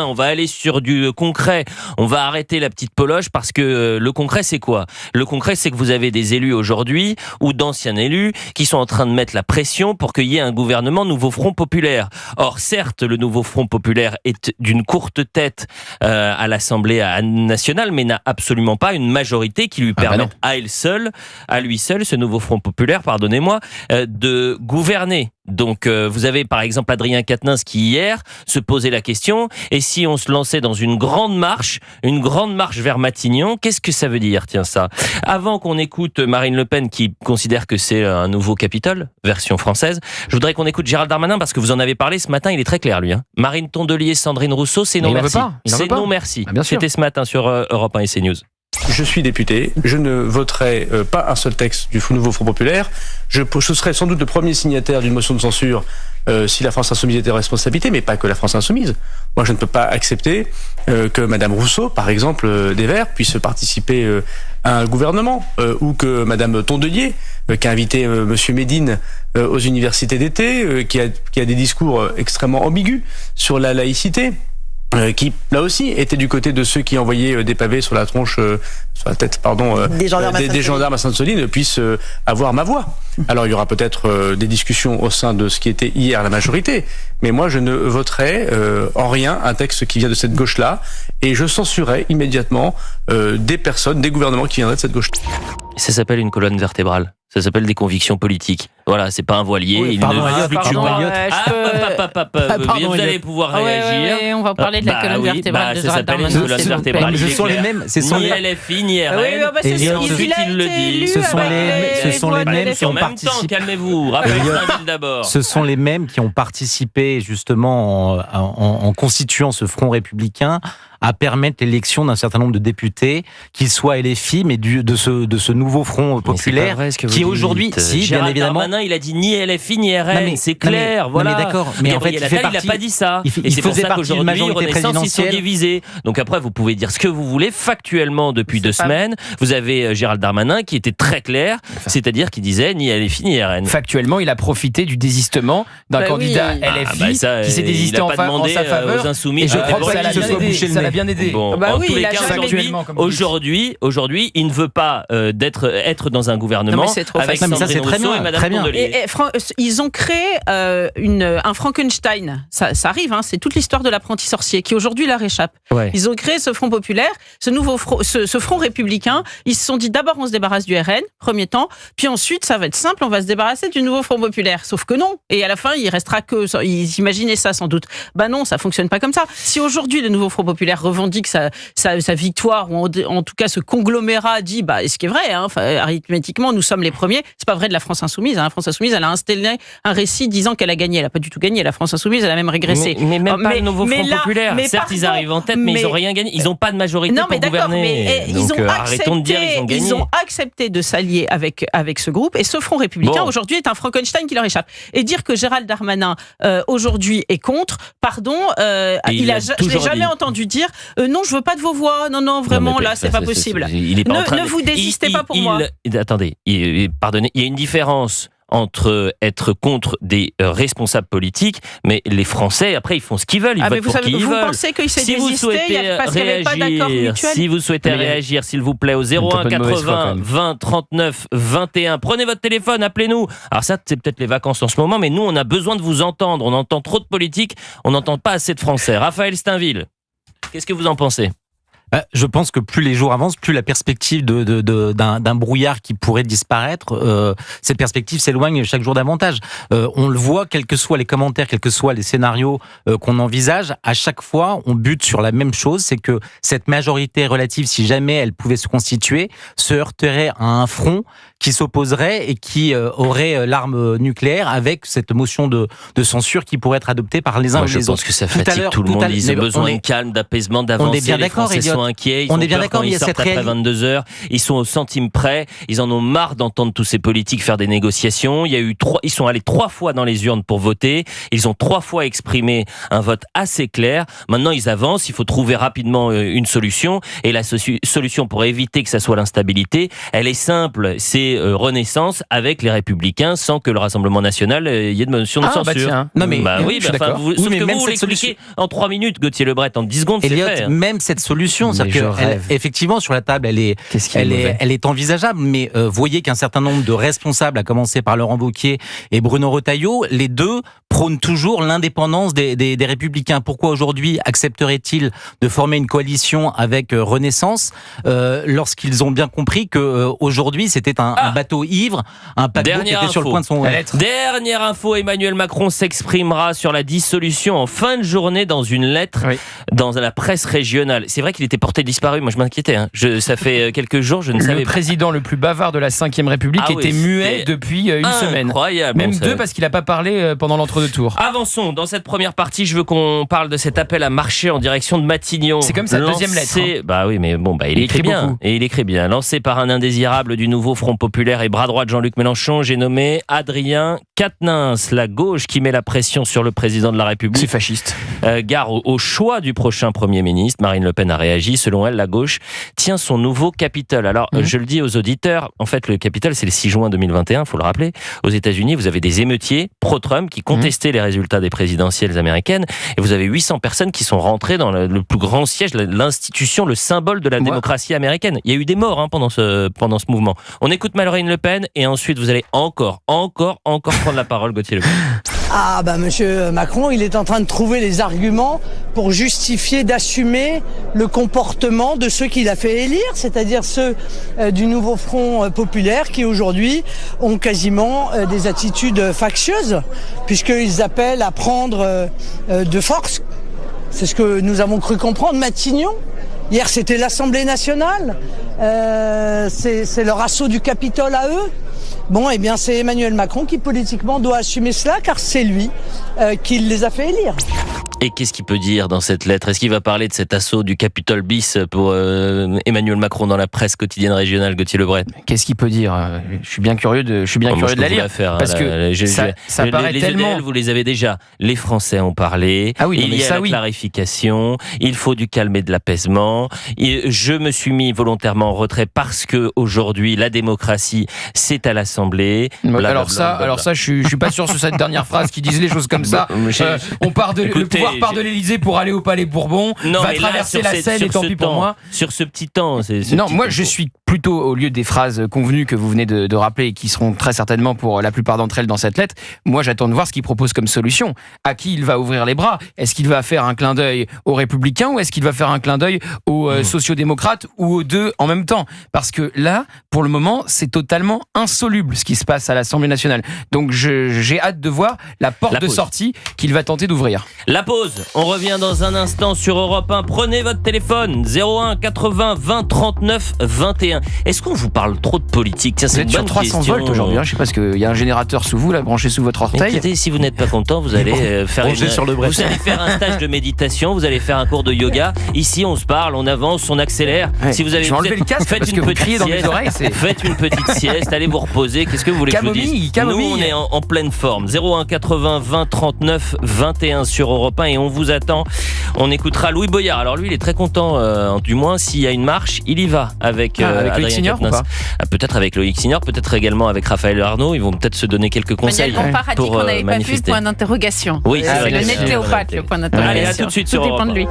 On va aller sur du concret. On va arrêter la petite poloche parce que le concret, c'est quoi ? Le concret, c'est que vous avez des élus aujourd'hui ou d'anciens élus qui sont en train de mettre la pression pour qu'il y ait un gouvernement Nouveau Front Populaire. Or, certes, le Nouveau Front Populaire est d'une courte tête à l'Assemblée nationale, mais n'a absolument pas une majorité qui lui permette à lui seul, ce Nouveau Front Populaire, pardonnez-moi, de gouverner. Donc, vous avez par exemple Adrien Quatennens qui hier se posait la question, et si on se lançait dans une grande marche vers Matignon, qu'est-ce que ça veut dire, tiens ça ? Avant qu'on écoute Marine Le Pen qui considère que c'est un nouveau Capitole, version française, je voudrais qu'on écoute Gérald Darmanin parce que vous en avez parlé ce matin, il est très clair lui. Marine Tondelier, Sandrine Rousseau, c'est non merci. C'est non merci. C'était ce matin sur Europe 1 et CNews. Je suis député, je ne voterai pas un seul texte du Nouveau Front Populaire. Je serai sans doute le premier signataire d'une motion de censure si la France Insoumise était en responsabilité, mais pas que la France Insoumise. Moi, je ne peux pas accepter que Madame Rousseau, par exemple, des Verts, puisse participer à un gouvernement, ou que Madame Tondelier, qui a invité Monsieur Médine aux universités d'été, qui a des discours extrêmement ambigus sur la laïcité, qui là aussi était du côté de ceux qui envoyaient des pavés sur la tronche, sur la tête, des gendarmes à Sainte-Soline, puissent avoir ma voix. Alors il y aura peut-être des discussions au sein de ce qui était hier la majorité, mais moi je ne voterai en rien un texte qui vient de cette gauche-là, et je censurerai immédiatement des personnes, des gouvernements qui viendraient de cette gauche. Ça s'appelle une colonne vertébrale. Ça s'appelle des convictions politiques. Voilà, c'est pas un voilier. Oui, il ne fluctue pas. Vous allez pouvoir réagir. Oui, on va parler de la colonne vertébrale de Gérald Darmanin. Ça s'appelle une colonne vertébrale. Ce sont les mêmes. Ni LFI, ni RN. Ensuite, il le dit. Ce sont les mêmes qui ont participé. En même temps, calmez-vous. Raphaël d'abord. Ce sont les mêmes qui ont participé justement en constituant ce front républicain à permettre l'élection d'un certain nombre de députés, qu'ils soient LFI, mais de ce nouveau front populaire, qui aujourd'hui, bien évidemment... Darmanin, il a dit ni LFI ni RN, c'est clair, voilà. Mais d'accord, mais en fait, il n'a pas dit ça. Il faisait partie d'une majorité présidentielle. Ils sont divisés. Donc après, vous pouvez dire ce que vous voulez, factuellement, depuis 2 semaines, vous avez Gérald Darmanin qui était très clair, c'est-à-dire qui disait ni LFI ni RN. Factuellement, il a profité du désistement d'un candidat LFI qui s'est désisté en sa faveur. Aux Insoumis. Et je crois pas qu'il se soit bouché le nez. Bien aidé. Bon, en tous les cas, aujourd'hui, il ne veut pas être dans un gouvernement avec Sandrine Rousseau et Madame Tondelier. Ils ont créé un Frankenstein. Ça arrive, c'est toute l'histoire de l'apprenti sorcier qui aujourd'hui leur échappe. Ouais. Ils ont créé ce Front populaire, ce Front républicain. Ils se sont dit d'abord on se débarrasse du RN, premier temps, puis ensuite ça va être simple, on va se débarrasser du nouveau Front populaire. Sauf que non. Et à la fin, il restera que... Ils imaginaient ça sans doute. Non, ça fonctionne pas comme ça. Si aujourd'hui le nouveau Front populaire revendique sa victoire, ou en tout cas ce conglomérat dit, ce qui est vrai, arithmétiquement, nous sommes les premiers, c'est pas vrai de la France Insoumise. La France Insoumise, elle a installé un récit disant qu'elle a gagné. Elle a pas du tout gagné. La France Insoumise, elle a même régressé. Mais même pas le nouveau Front populaire. Certes, ils arrivent en tête, mais ils n'ont rien gagné. Ils n'ont pas de majorité pour gouverner. Arrêtons de dire ils ont gagné. Ils ont accepté de s'allier avec ce groupe, et ce Front républicain, aujourd'hui, est un Frankenstein qui leur échappe. Et dire que Gérald Darmanin, aujourd'hui, est contre, je l'ai jamais entendu dire non, je veux pas de vos voix, non, vraiment, là, c'est pas possible. Ne vous désistez pas pour moi. Attendez, pardonnez, il y a une différence entre être contre des responsables politiques, mais les Français, après, ils font ce qu'ils veulent, ils votent pour qui ils veulent. Vous pensez qu'il s'est désisté parce qu'il n'y avait pas d'accord mutuel ? Si vous souhaitez réagir, s'il vous plaît, au 01 80 20 39 21, prenez votre téléphone, appelez-nous. Alors ça, c'est peut-être les vacances en ce moment, mais nous, on a besoin de vous entendre. On entend trop de politique, on n'entend pas assez de Français. Raphaël Steinville, qu'est-ce que vous en pensez ? Je pense que plus les jours avancent, plus la perspective d'un brouillard qui pourrait disparaître, cette perspective s'éloigne chaque jour davantage. On le voit, quels que soient les commentaires, quels que soient les scénarios qu'on envisage, à chaque fois, on bute sur la même chose, c'est que cette majorité relative, si jamais elle pouvait se constituer, se heurterait à un front qui s'opposerait et qui aurait l'arme nucléaire avec cette motion de censure qui pourrait être adoptée par les uns ou les autres. Je pense que ça fatigue tout le monde. Ils ont besoin de calme, d'apaisement, d'avancer. On est bien d'accord, Elliot. sont inquiets. On est bien d'accord, mais il y a cette après 22h, ils sont au centime près. Ils en ont marre d'entendre tous ces politiques faire des négociations. Ils sont allés 3 fois dans les urnes pour voter. Ils ont 3 fois exprimé un vote assez clair. Maintenant, ils avancent. Il faut trouver rapidement une solution. Et la solution pour éviter que ça soit l'instabilité, elle est simple. C'est Renaissance avec les Républicains, sans que le Rassemblement national y ait de motion de censure. Bah tiens. Non mais oui, sauf que vous l'expliquez en 3 minutes, Gauthier Lebret, en 10 secondes, Elliot, c'est fait. Même cette solution, c'est-à-dire effectivement sur la table, elle est envisageable, mais voyez qu'un certain nombre de responsables, à commencer par Laurent Wauquiez et Bruno Retailleau, les deux prônent toujours l'indépendance des Républicains. Pourquoi aujourd'hui accepteraient-ils de former une coalition avec Renaissance lorsqu'ils ont bien compris que aujourd'hui c'était un bateau ivre, un paquebot qui était sur le point de son... Dernière info, Emmanuel Macron s'exprimera sur la dissolution en fin de journée dans une lettre dans la presse régionale. C'est vrai qu'il était porté disparu, moi je m'inquiétais. Ça fait quelques jours, je ne savais pas. Le président le plus bavard de la 5e République était muet depuis une semaine. Incroyable. Même 2 parce qu'il n'a pas parlé pendant l'entre-deux tours. Avançons, dans cette première partie, je veux qu'on parle de cet appel à marcher en direction de Matignon. C'est comme sa deuxième lettre. Bah oui, mais bon, il écrit bien. Beaucoup. Et il écrit bien. Lancé par un indésirable du nouveau Front Populaire et bras droit de Jean-Luc Mélenchon, j'ai nommé Adrien Quatennens, la gauche qui met la pression sur le président de la République. C'est fasciste. Gare au choix du prochain Premier ministre. Marine Le Pen a réagi. Selon elle, la gauche tient son nouveau Capitole. Alors, je le dis aux auditeurs, en fait, le Capitole, c'est le 6 juin 2021, il faut le rappeler. Aux États-Unis, vous avez des émeutiers pro-Trump qui contestaient les résultats des présidentielles américaines. Et vous avez 800 personnes qui sont rentrées dans le plus grand siège, l'institution, le symbole de la démocratie américaine. Il y a eu des morts pendant ce mouvement. On écoute Marine Le Pen et ensuite vous allez encore prendre la parole, Gauthier Lebret. Ah bah monsieur Macron, il est en train de trouver les arguments pour justifier d'assumer le comportement de ceux qu'il a fait élire, c'est-à-dire ceux du nouveau Front Populaire qui aujourd'hui ont quasiment des attitudes factieuses puisqu'ils appellent à prendre de force. C'est ce que nous avons cru comprendre. Matignon, hier c'était l'Assemblée nationale, c'est leur assaut du Capitole à eux. Bon, eh bien, c'est Emmanuel Macron qui politiquement doit assumer cela, car c'est lui qui les a fait élire. Et qu'est-ce qu'il peut dire dans cette lettre ? Est-ce qu'il va parler de cet assaut du Capitole bis pour Emmanuel Macron dans la presse quotidienne régionale, Gauthier Lebret ? Qu'est-ce qu'il peut dire ? Je suis bien curieux de la lire. Parce que ça paraît tellement... EDL, vous les avez déjà. Les Français ont parlé. Ah oui, il y a la clarification. Il faut du calme et de l'apaisement. Je me suis mis volontairement en retrait parce que aujourd'hui la démocratie, c'est à l'Assemblée. Alors ça, je suis pas sûr sur cette dernière phrase qui disent les choses comme ça. On part de le pouvoir part de l'Élysée pour aller au Palais Bourbon, va traverser la Seine et tant pis pour moi. Sur ce petit temps. Je suis plutôt au lieu des phrases convenues que vous venez de rappeler et qui seront très certainement pour la plupart d'entre elles dans cette lettre. Moi, j'attends de voir ce qu'il propose comme solution. À qui il va ouvrir les bras ? Est-ce qu'il va faire un clin d'œil aux Républicains ou est-ce qu'il va faire un clin d'œil aux sociodémocrates ou aux deux en même temps ? Parce que là, pour le moment, c'est totalement insoluble ce qui se passe à l'Assemblée nationale. Donc j'ai hâte de voir la porte de sortie qu'il va tenter d'ouvrir. La pause. On revient dans un instant sur Europe 1. Prenez votre téléphone 01 80 20 39 21. Est-ce qu'on vous parle trop de politique ? Tiens, vous êtes sur 300 volts aujourd'hui. Je sais pas, parce qu'il y a un générateur sous vous, là, branché sous votre orteil. Écoutez, si vous n'êtes pas content, vous allez faire vous allez faire un stage de méditation, vous allez faire un cours de yoga. Ici, on se parle, on avance, on accélère. Ouais. Si vous avez enlevé le casque, faites une petite sieste. Dans mes oreilles, faites une petite sieste, allez vous reposer. Qu'est-ce que vous voulez que je vous dise ? Nous, on est en pleine forme. 01 80 20 39 21 sur Europe 1 et on vous attend. On écoutera Louis Boyard. Alors lui, il est très content, du moins s'il y a une marche, il y va avec Loïc Signor ou pas ? Peut-être avec Loïc Signor, peut-être également avec Raphaël Arnaud. Ils vont peut-être se donner quelques conseils. Manuel Bompard a dit qu'on n'avait pas vu le point d'interrogation. Oui, c'est le net Cléopâtre, le point d'interrogation. Allez, à tout de suite sur Europe 1. Tout dépend de lui.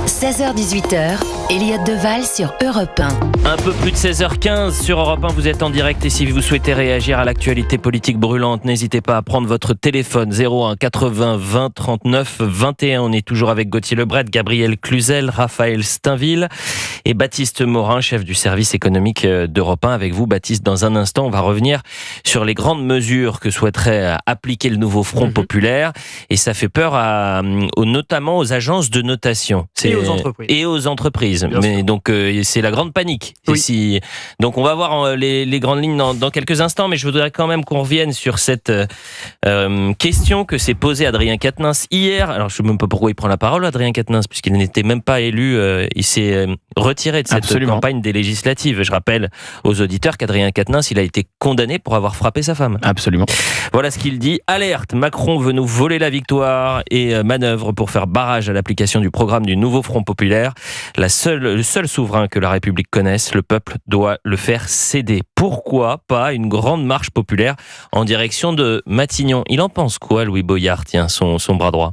16h-18h, Elliot Deval sur Europe 1. Un peu plus de 16h15 sur Europe 1, vous êtes en direct et si vous souhaitez réagir à l'actualité politique brûlante, n'hésitez pas à prendre votre téléphone 01 80 20 39 21. On est toujours avec Gauthier Lebret, Gabriel Cluzel, Raphaël Steinville et Baptiste Morin, chef du service économique d'Europe 1. Avec vous, Baptiste, dans un instant, on va revenir sur les grandes mesures que souhaiterait appliquer le nouveau Front Populaire et ça fait peur notamment aux agences de notation. Et aux Et aux entreprises. Mais donc c'est la grande panique. Oui. Donc on va voir les grandes lignes dans quelques instants, mais je voudrais quand même qu'on revienne sur cette question que s'est posée Adrien Quatennens hier. Alors je ne sais même pas pourquoi il prend la parole, Adrien Quatennens, puisqu'il n'était même pas élu. Il s'est retiré de cette campagne des législatives. Je rappelle aux auditeurs qu'Adrien Quatennens, il a été condamné pour avoir frappé sa femme. Absolument. Voilà ce qu'il dit. Alerte, Macron veut nous voler la victoire et manœuvre pour faire barrage à l'application du programme du nouveau Front populaire. Le seul souverain que la République connaisse, le peuple doit le faire céder. Pourquoi pas une grande marche populaire en direction de Matignon? Il en pense quoi, Louis Boyard, tiens, son bras droit?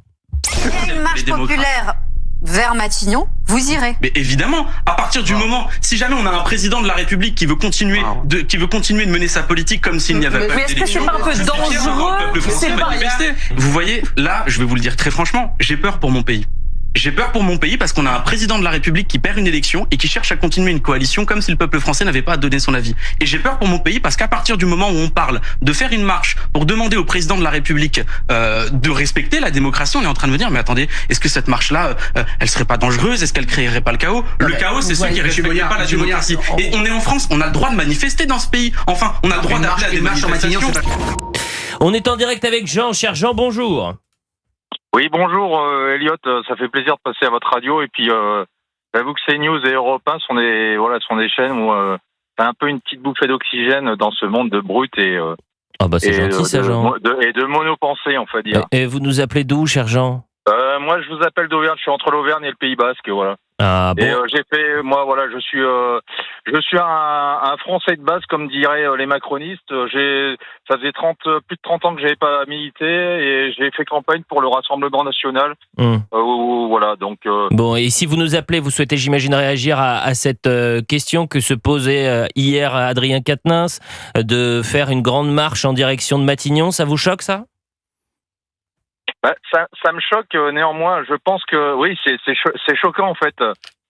Une marche populaire vers Matignon, vous irez. Mais évidemment, à partir du moment, si jamais on a un président de la République qui veut continuer de mener sa politique comme s'il n'y avait pas d'élection. Mais est-ce que c'est pas un peu dangereux? Vous voyez, là, je vais vous le dire très franchement, j'ai peur pour mon pays. J'ai peur pour mon pays parce qu'on a un président de la République qui perd une élection et qui cherche à continuer une coalition comme si le peuple français n'avait pas à donner son avis. Et j'ai peur pour mon pays parce qu'à partir du moment où on parle de faire une marche pour demander au président de la République de respecter la démocratie, on est en train de me dire mais attendez, est-ce que cette marche-là, elle serait pas dangereuse? Est-ce qu'elle créerait pas le chaos? Le chaos, c'est ceux qui respectent pas la démocratie. Et on est en France, on a le droit de manifester dans ce pays. Enfin, on a le droit d'appeler à des manifestations. On est en direct avec Jean. Cher Jean, bonjour. Oui, bonjour Elliot, ça fait plaisir de passer à votre radio et puis j'avoue que CNews et Europe 1 sont des chaînes où c'est un peu une petite bouffée d'oxygène dans ce monde de brut et c'est gentil ça, Jean. Et de monopensée, on va dire. Et vous nous appelez d'où, cher Jean? Moi, je vous appelle d'Auvergne, je suis entre l'Auvergne et le Pays Basque, voilà. Ah bon. Et je suis un Français de base, comme diraient les macronistes. Ça faisait plus de 30 ans que j'avais pas milité et j'ai fait campagne pour le Rassemblement national. Voilà, donc. Bon, et si vous nous appelez, vous souhaitez, j'imagine, réagir à cette question que se posait hier Adrien Quatennens de faire une grande marche en direction de Matignon. Ça vous choque, ça? Ça me choque néanmoins. Je pense que oui, c'est choquant en fait.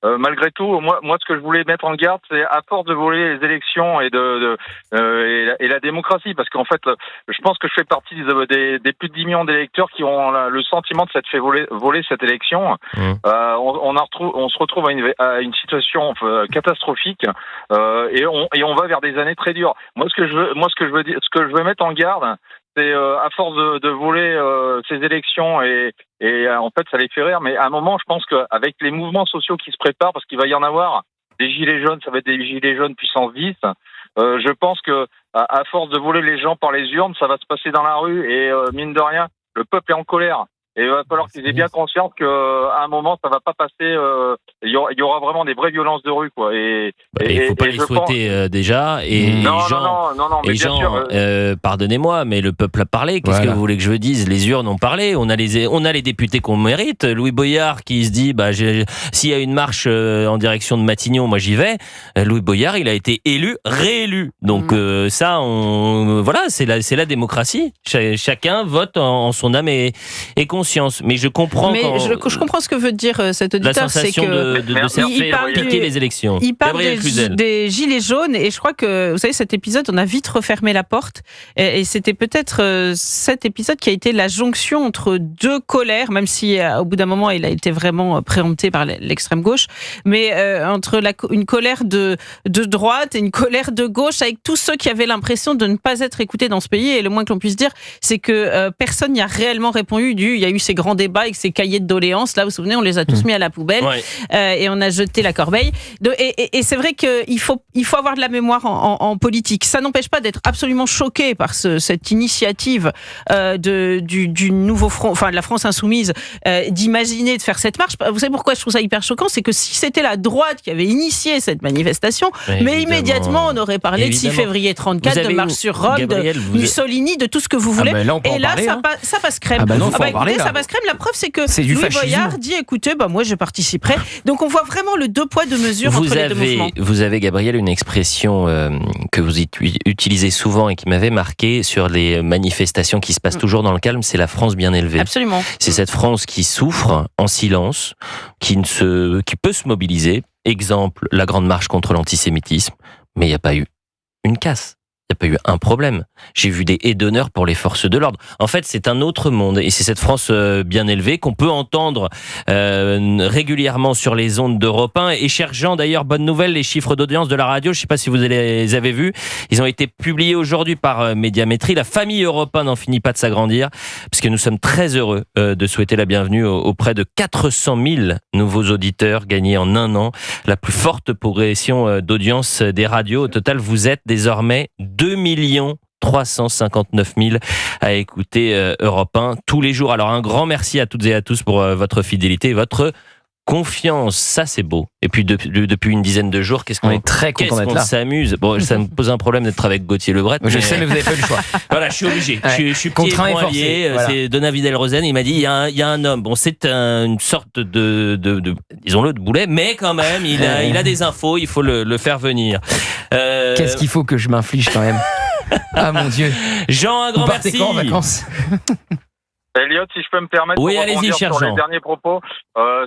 Malgré tout, moi, ce que je voulais mettre en garde, c'est à force de voler les élections et la démocratie, parce qu'en fait, je pense que je fais partie des plus de 10 millions d'électeurs qui ont le sentiment de s'être fait voler cette élection. On se retrouve à une situation catastrophique et on va vers des années très dures. Ce que je veux mettre en garde, c'est à force de voler ces élections et en fait ça les fait rire, mais à un moment je pense qu'avec les mouvements sociaux qui se préparent, parce qu'il va y en avoir des gilets jaunes, ça va être des gilets jaunes puissance 10, je pense que à force de voler les gens par les urnes, ça va se passer dans la rue et mine de rien, le peuple est en colère. Et il va falloir qu'ils aient bien conscience qu'à un moment, ça va pas passer. Il y aura vraiment des vraies violences de rue, quoi. Il faut pas les souhaiter déjà. Et non, mais Jean, pardonnez-moi, mais le peuple a parlé. Qu'est-ce que vous voulez que je dise? Les urnes ont parlé. On a les députés qu'on mérite. Louis Boyard qui se dit, s'il y a une marche en direction de Matignon, moi j'y vais. Louis Boyard, il a été élu, réélu. Donc voilà, c'est la démocratie. Chacun vote en son âme et conscience. Mais je comprends. Mais je comprends ce que veut dire cet auditeur, c'est que de se faire piquer les élections. Il parle des gilets jaunes et je crois que vous savez cet épisode, on a vite refermé la porte et c'était peut-être cet épisode qui a été la jonction entre deux colères, même si au bout d'un moment il a été vraiment préempté par l'extrême gauche, mais entre une colère de droite et une colère de gauche avec tous ceux qui avaient l'impression de ne pas être écoutés dans ce pays. Et le moins que l'on puisse dire, c'est que personne n'y a réellement répondu. Il y a eu ces grands débats avec ces cahiers de doléances. Là, vous vous souvenez, on les a tous mis à la poubelle et on a jeté la corbeille. Et c'est vrai qu'il faut avoir de la mémoire en politique. Ça n'empêche pas d'être absolument choqué par cette initiative du nouveau front, enfin de la France insoumise, d'imaginer de faire cette marche. Vous savez pourquoi je trouve ça hyper choquant? C'est que si c'était la droite qui avait initié cette manifestation, mais immédiatement on aurait parlé de 6 février 34, de marche sur Rome, de Mussolini, de tout ce que vous voulez. Et là, ça passe crème. Ça passe crème. La preuve, c'est que Louis Boyard dit, écoutez, moi je participerai. Donc on voit vraiment le 2 poids 2 mesures entre les deux mouvements. Vous avez, Gabriel, une expression que vous utilisez souvent et qui m'avait marqué sur les manifestations qui se passent toujours dans le calme, c'est la France bien élevée. Absolument. C'est cette France qui souffre en silence, qui peut se mobiliser. Exemple, la grande marche contre l'antisémitisme, mais il n'y a pas eu une casse. Il n'y a pas eu un problème. J'ai vu des haies d'honneur pour les forces de l'ordre. En fait, c'est un autre monde. Et c'est cette France bien élevée qu'on peut entendre régulièrement sur les ondes d'Europe 1. Et cher Jean, d'ailleurs, bonne nouvelle, les chiffres d'audience de la radio, je ne sais pas si vous les avez vus, ils ont été publiés aujourd'hui par Médiamétrie. La famille Europe 1 n'en finit pas de s'agrandir, puisque nous sommes très heureux de souhaiter la bienvenue auprès de 400 000 nouveaux auditeurs gagnés en un an. La plus forte progression d'audience des radios. Au total, vous êtes désormais 2 359 000 à écouter Europe 1 tous les jours. Alors un grand merci à toutes et à tous pour votre fidélité et votre confiance. Ça, c'est beau. Et puis depuis une dizaine de jours, on est très content d'être là. S'amuse. Bon, ça me pose un problème d'être avec Gauthier Lebret. Je sais, mais vous n'avez pas eu le choix. Voilà, je suis obligé. Ouais. Je suis contraint et forcé. Voilà. C'est Donat Vidal-Rosen. Il m'a dit il y a un homme. Bon, c'est une sorte de disons-le, de boulet, mais quand même, il a des infos. Il faut le faire venir. Qu'est-ce qu'il faut que je m'inflige quand même? Ah mon Dieu. Jean, un grand merci. Quand en vacances? Elliot, si je peux me permettre, oui, pour allez-y, rebondir cher sur Jean. les derniers propos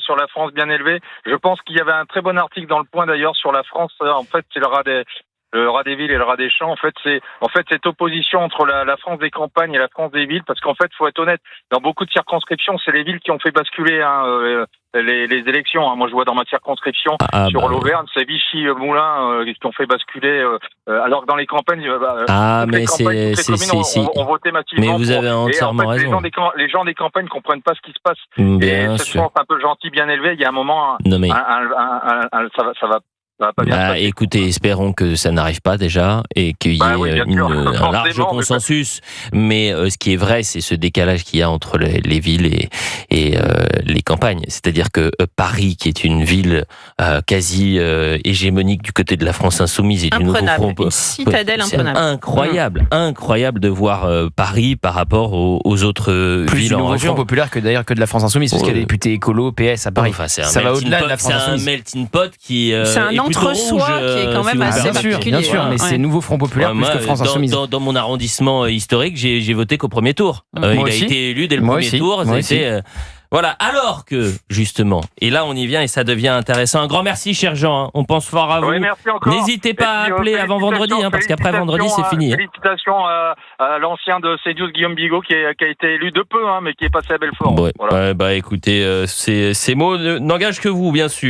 sur la France bien élevée, je pense qu'il y avait un très bon article dans Le Point d'ailleurs sur la France. En fait, c'est le rat des villes et le rat des champs. En fait, c'est cette opposition entre la France des campagnes et la France des villes, parce qu'en fait, faut être honnête, dans beaucoup de circonscriptions, c'est les villes qui ont fait basculer les élections. Moi, je vois dans ma circonscription sur l'Auvergne, c'est Vichy-Moulins qui ont fait basculer. Alors que dans les campagnes, mais on votait massivement. Mais vous avez entièrement raison. Les gens des campagnes comprennent pas ce qui se passe. Bien et cette sûr. France un peu gentille, bien élevée, il y a un moment, ça va pas bien se passer. Écoutez, espérons que ça n'arrive pas déjà et qu'il y ait un large consensus. Mais ce qui est vrai, c'est ce décalage qu'il y a entre les villes et les campagnes. C'est-à-dire que Paris, qui est une ville quasi hégémonique du côté de la France insoumise et du nouveau front, une citadelle imprenable. Incroyable de voir Paris par rapport aux autres plus villes du en nouveau région. Front populaire que d'ailleurs que de la France insoumise, parce qu'il y a des députés écolos, PS à Paris. Enfin, ça va au-delà de la France insoumise. C'est un melting pot qui c'est un entre-soi qui est quand même assez particulier. Bien sûr, mais c'est Nouveau Front populaire plus que France insoumise. Dans mon arrondissement historique, j'ai voté qu'au premier tour. Il a été élu dès le premier tour. Voilà, alors que, justement, et là on y vient et ça devient intéressant. Un grand merci, cher Jean, on pense fort à vous. Oui, merci encore. N'hésitez pas à appeler avant vendredi, parce qu'après vendredi, c'est fini. Félicitations à l'ancien de C12, Guillaume Bigot, qui a été élu de peu, mais qui est passé à Belfort. Écoutez, ces mots n'engagent que vous, bien sûr.